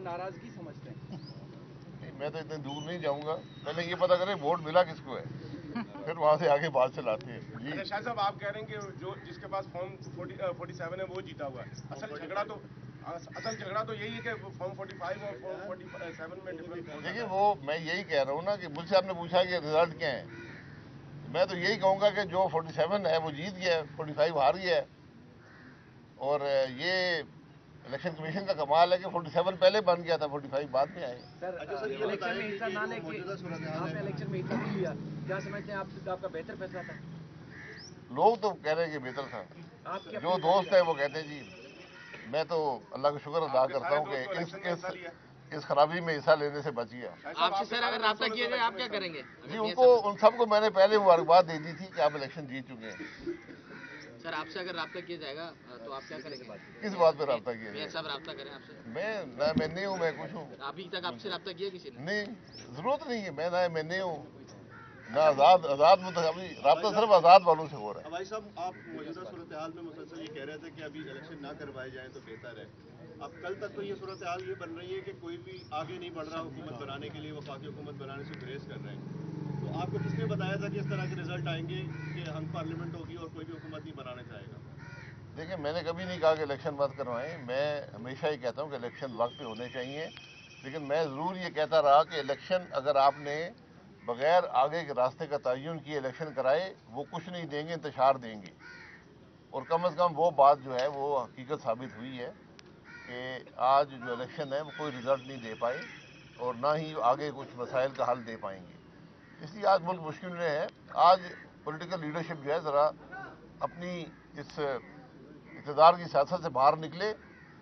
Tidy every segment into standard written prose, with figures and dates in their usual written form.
नाराजगी समझते हैं? मैं तो इतने दूर नहीं जाऊंगा, पहले ये पता करें वोट मिला किसको है, फिर वहां से आगे बात चलाते हैं जी। अच्छा शाह साहब, आप कह रहे हैं कि जो जिसके पास फॉर्म 47 है वो जीता हुआ है। असल झगड़ा तो यही है कि फॉर्म 45 और फॉर्म 47 में डिफरेंस। देखिए वो मैं यही कह रहा हूँ ना कि मुझसे आपने पूछा कि रिजल्ट क्या है, मैं तो यही कहूंगा कि जो 47 है वो जीत गया है, 45 हार गया है। और ये इलेक्शन कमीशन का कमाल है कि 47 पहले बन गया था, 45 बाद में आए। सर इलेक्शन में हिस्सा ना लेके आपने इलेक्शन में हिस्सा नहीं लिया, क्या समझते हैं आप आपका बेहतर फैसला था? लोग तो कह रहे हैं कि बेहतर था, जो दोस्त है वो कहते हैं जी। मैं तो अल्लाह का शुक्र अदा करता हूँ कि इस खराबी में हिस्सा लेने से बच गया। आपसे सर अगर राब्ता किया जाए आप क्या करेंगे? जी उनको उन सबको मैंने पहले मुबारकबाद दे दी थी कि आप इलेक्शन जीत चुके हैं। सर आपसे अगर राब्ता किया जाएगा तो आप क्या करेंगे? किस बात पे राब्ता किया जाए? सब राब्ता करें आपसे? मैं नहीं हूँ, मैं कुछ हूँ। अभी तक आपसे राब्ता किया किसी ने? नहीं, जरूरत नहीं है, मैं नहीं हूँ ना। आजाद मतलब अभी राब्ता सिर्फ आजाद वालों से हो रहा है। भाई साहब, आप मौजूदा सूरत हाल में मुसलसल ये कह रहे थे कि अभी इलेक्शन ना करवाए जाए तो बेहतर है। अब कल तक तो ये सूरत हाल ये बन रही है कि कोई भी आगे नहीं बढ़ रहा हुकूमत बनाने के लिए, वफाकी हुकूमत बनाने से गुरेज कर रहे हैं। तो आपको किसने बताया था कि इस तरह के रिजल्ट आएंगे कि हम पार्लियामेंट होगी और कोई भी हुकूमत नहीं बनाना चाहेगा? देखिए मैंने कभी नहीं कहा कि इलेक्शन मत करवाएं, मैं हमेशा ही कहता हूं कि इलेक्शन वक्त पे होने चाहिए। लेकिन मैं ज़रूर ये कहता रहा कि इलेक्शन अगर आपने बगैर आगे के रास्ते का तयन किए इलेक्शन कराए, वो कुछ नहीं देंगे, इंतशार देंगे। और कम से कम वो बात जो है वो हकीकत साबित हुई है कि आज जो इलेक्शन है वो कोई रिजल्ट नहीं दे पाए और ना ही आगे कुछ मसाइल का हल दे पाएंगे। इसलिए आज मुल्क मुश्किल में है। आज पॉलिटिकल लीडरशिप जो है ज़रा अपनी इस इक़्तिदार की सियासत से बाहर निकले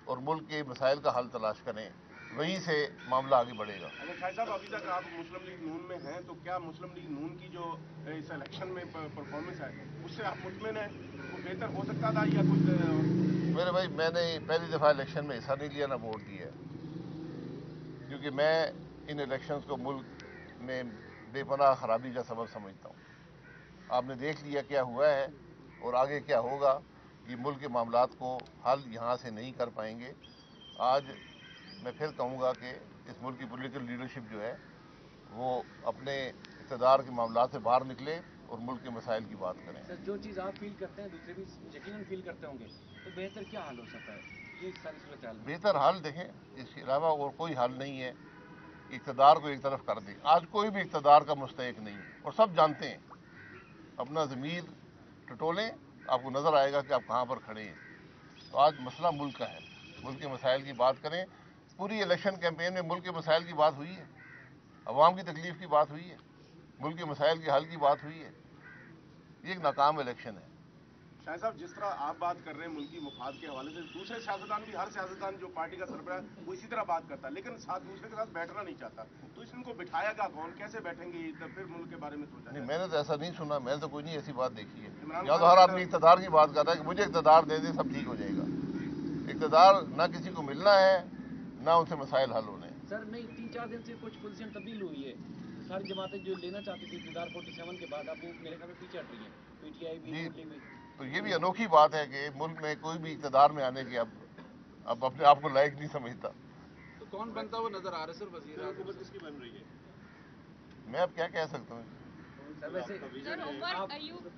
और मुल्क के मसाइल का हल तलाश करें, वहीं से मामला आगे बढ़ेगा। अच्छा शाह साहब, अभी तक आप मुस्लिम लीग नून में हैं, तो क्या मुस्लिम लीग नून की जो इस इलेक्शन में परफॉर्मेंस है उससे आप मुतमिन हैं? वो बेहतर हो सकता था या कुछ? मेरे भाई मैंने पहली दफ़ा इलेक्शन में हिस्सा नहीं लिया, ना वोट दिया, क्योंकि मैं इन इलेक्शंस को मुल्क में बेपनाह खराबी का सबब समझता हूँ। आपने देख लिया क्या हुआ है और आगे क्या होगा कि मुल्क के मामलात को हल यहाँ से नहीं कर पाएंगे। आज मैं फिर कहूँगा कि इस मुल्क की पॉलिटिकल लीडरशिप जो है वो अपने इक़्तिदार के मामलात से बाहर निकले और मुल्क के मसाइल की बात करें। सर जो चीज़ आप फील करते हैं दूसरे भी यकीनन फील करते होंगे, तो बेहतर क्या हल हो सकता है ये सारी सूरत हाल? बेहतर हल देखें, इसके अलावा और कोई हल नहीं है। इक़्तिदार को एक तरफ कर दें। आज कोई भी इक़्तिदार का मुस्तहिक नहीं है और सब जानते हैं। अपना ज़मीर टटोलें, आपको नज़र आएगा कि आप कहाँ पर खड़े हैं। तो आज मसला मुल्क का है, मुल्क के मसाइल की बात करें। पूरी इलेक्शन कैंपेन में मुल्क के मसाइल की बात हुई है, अवाम की तकलीफ की बात हुई है, मुल्क के मसाइल के हल की बात हुई है। ये एक नाकाम इलेक्शन है। शाह साहब, जिस तरह आप बात कर रहे हैं मुल्की मुफाद के हवाले से, दूसरे सियासतदान भी, हर सियासतदान जो पार्टी का सरबराह है वो इसी तरह बात करता है, लेकिन साथ दूसरे के साथ बैठना नहीं चाहता। तो इनको बिठाएगा कौन, कैसे बैठेंगे, तब फिर मुल्क के बारे में सोचा? नहीं, मैंने तो ऐसा नहीं सुना, मैंने तो कोई नहीं ऐसी बात देखी है। या तो हर आदमी इक़्तिदार की बात कर रहा है कि मुझे इक़्तिदार दे दे सब ठीक हो जाएगा। इक़्तिदार ना किसी को मिलना है, ना उनसे मसाइल हल होने हैं। सर नहीं, 3-4 दिन से कुछ पोजीशन तब्दील हुई है, सारी जमातें जो लेना चाहती थी इक़्तिदार 47 के बाद, अब वो मेरे ख्याल में पीछे हट रही है। पीटीआई भी, नून लीग भी। तो ये भी अनोखी बात है कि मुल्क में कोई भी इक़्तिदार में आने के अब अपने आप को लायक नहीं समझता। तो कौन बनता हुआ नजर आ रहा है सर वज़ीर आज़म? किसकी बन रही है? मैं अब क्या कह सकता हूँ? वैसे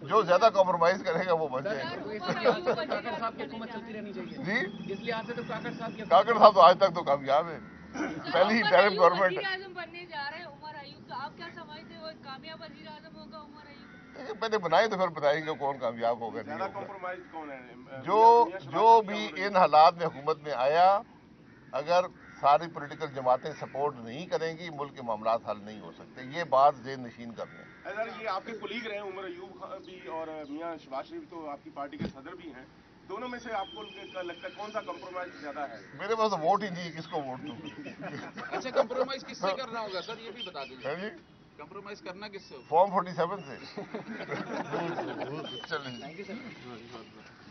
जो ज्यादा कॉम्प्रोमाइज करेगा वो बन जाएगा। काकड़ साहब की हुकूमत चलती रहनी चाहिए जी, इस लिहाज से तो काकड़ साहब तो आज तक तो कामयाब है, पहली ही टर्म गवर्नमेंट है। बनने जा रहे हैं उमर अयूब, तो आप क्या समझते हो कामयाब वज़ीर आज़म होगा उमर अयूब? पहले बनाए तो फिर बताएंगे कौन कामयाब होगा नहीं होगा। कॉम्प्रोमाइज कौन है? जो भी इन हालात में हुकूमत में आया, अगर सारी पॉलिटिकल जमातें सपोर्ट नहीं करेंगी, मुल्क के मामलात हल नहीं हो सकते। ये बात ज़हन नशीन कर लें। सर ये आपके कुलीग रहे उमर अयूब भी और मियां शहबाज शरीफ तो आपकी पार्टी के सदर भी हैं, दोनों में से आपको लगता है कौन सा कॉम्प्रोमाइज ज्यादा है? मेरे पास तो वोट ही नहीं, किसको वोट दूं? अच्छा कंप्रोमाइज किससे करना होगा सर, ये भी बता दीजिए। जी, कंप्रोमाइज करना किससे? फॉर्म 47 से। चलिए। Thank you sir.